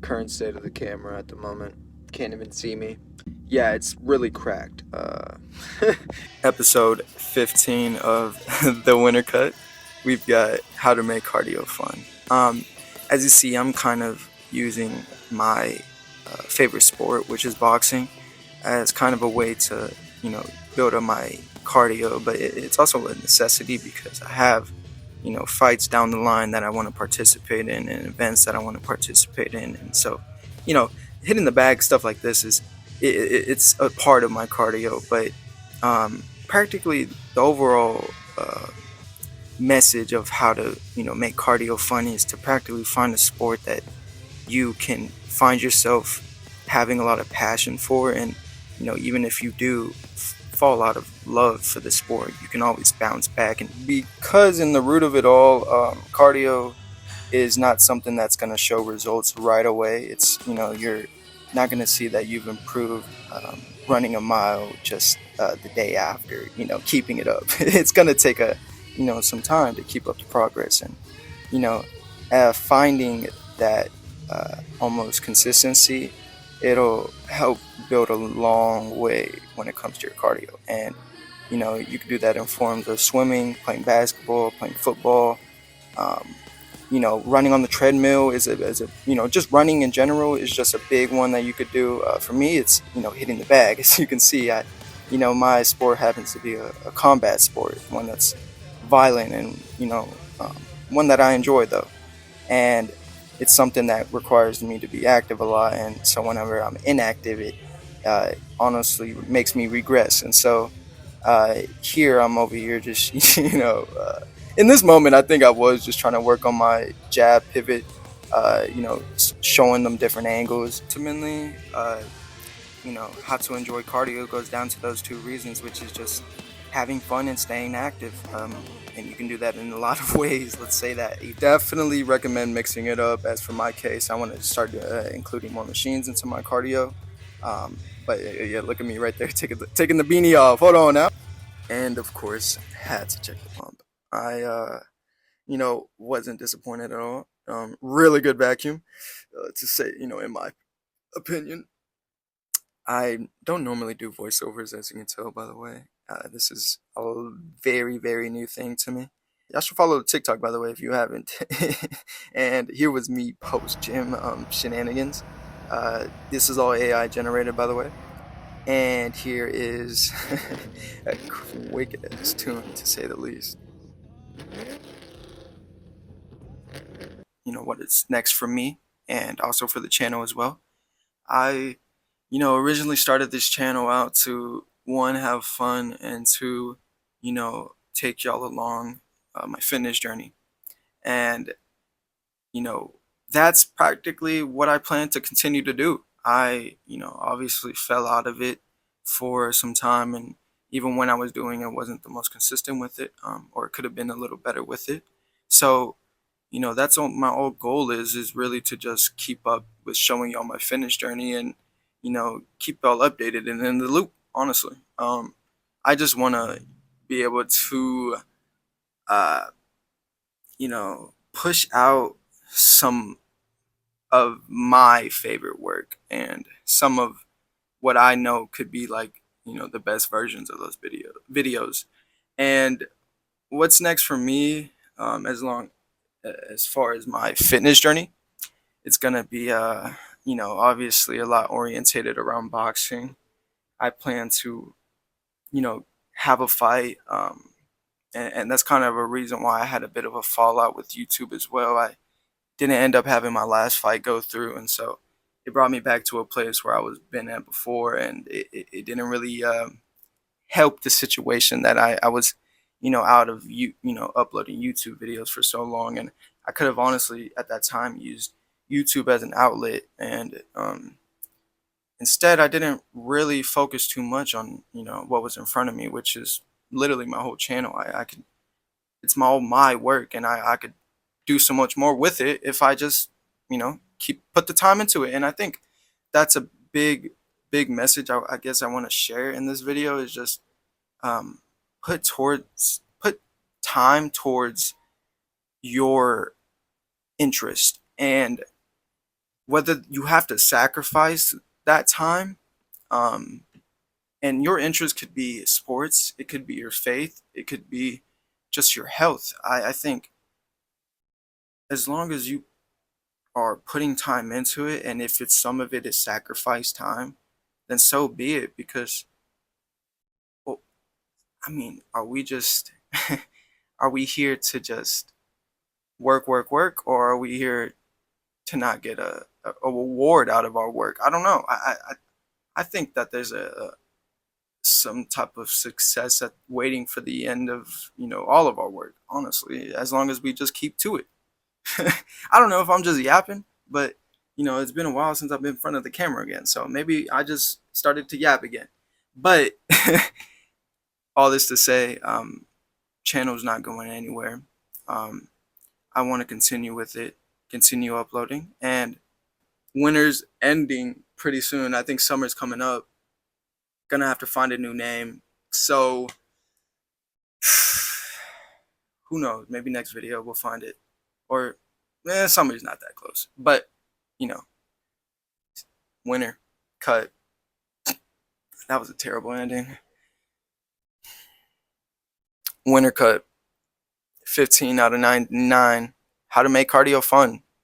current state of the camera at the moment. Can't even see me. Yeah, it's really cracked. Episode 15 of the Wintercut. We've got how to make cardio fun. As you see, I'm kind of using my favorite sport, which is boxing, as kind of a way to, build up my cardio. But it's also a necessity because I have, fights down the line that I want to participate in and events that I want to participate in. And so, you know, hitting the bag, stuff like this it's a part of my cardio. But practically the overall message of how to, make cardio fun is to practically find a sport that you can find yourself having a lot of passion for. And even if you do fall out of love for the sport, you can always bounce back. And because in the root of it all, cardio is not something that's going to show results right away. It's, you're not going to see that you've improved running a mile just the day after, keeping it up. It's going to take some time to keep up the progress. And you know finding that almost consistency, it'll help build a long way when it comes to your cardio. And you can do that in forms of swimming, playing basketball, playing football. um, Running on the treadmill is a just running in general is just a big one that you could do. For me, it's hitting the bag. As you can see, my sport happens to be a combat sport, one that's violent, and um, one that I enjoy though. And it's something that requires me to be active a lot. And so whenever I'm inactive, it honestly makes me regress. And so here I'm over here just in this moment I think I was just trying to work on my jab pivot, showing them different angles. Ultimately, how to enjoy cardio goes down to those two reasons, which is just having fun and staying active. And you can do that in a lot of ways. Let's say that. I definitely recommend mixing it up. As for my case, I want to start including more machines into my cardio. But yeah, look at me right there, taking the beanie off. Hold on now. And of course, had to check the pump. I, wasn't disappointed at all. Really good vacuum, to say, in my opinion. I don't normally do voiceovers, as you can tell, by the way. This is a very, very new thing to me. Y'all should follow TikTok, by the way, if you haven't. And here was me post gym shenanigans. This is all AI generated, by the way. And here is a quick ass tune, to say the least. What is next for me, and also for the channel as well. I, originally started this channel out to, one, have fun, and two, take y'all along my fitness journey. And, you know, that's practically what I plan to continue to do. I, obviously fell out of it for some time, and even when I was doing it, wasn't the most consistent with it, or it could have been a little better with it. So, that's what my whole goal is really to just keep up with showing y'all my fitness journey, and keep y'all updated and in the loop. Honestly, I just want to be able to uh, push out some of my favorite work and some of what I know could be like, the best versions of those videos. And what's next for me, as far as my fitness journey, it's gonna be obviously a lot orientated around boxing. I plan to have a fight, and that's kind of a reason why I had a bit of a fallout with YouTube as well. I didn't end up having my last fight go through, and so it brought me back to a place where I was been at before, and it didn't really help the situation that I was out of uploading YouTube videos for so long. And I could have honestly at that time used YouTube as an outlet, and instead I didn't really focus too much on what was in front of me, which is literally my whole channel. I could It's my work, and I could do so much more with it if I just keep put the time into it. And I think that's a big message I guess I want to share in this video, is just um, put time towards your interest. And whether you have to sacrifice that time, um, and your interest could be sports, it could be your faith, it could be just your health. I think as long as you are putting time into it, and if it's some of it is sacrifice time, then so be it. Because, well, I mean, are we just are we here to just work, work, work, or are we here to not get a reward out of our work? I don't know. I think that there's a some type of success at waiting for the end of all of our work. Honestly, as long as we just keep to it. I don't know if I'm just yapping, but it's been a while since I've been in front of the camera again, so maybe I just started to yap again. But all this to say, channel's not going anywhere. Um, I want to continue with it, continue uploading, and winter's ending pretty soon. I think summer's coming up. Gonna have to find a new name. So who knows? Maybe next video we'll find it, or summer's not that close. But you know, winter cut. That was a terrible ending. Winter cut. 15 out of 99. How to make cardio fun.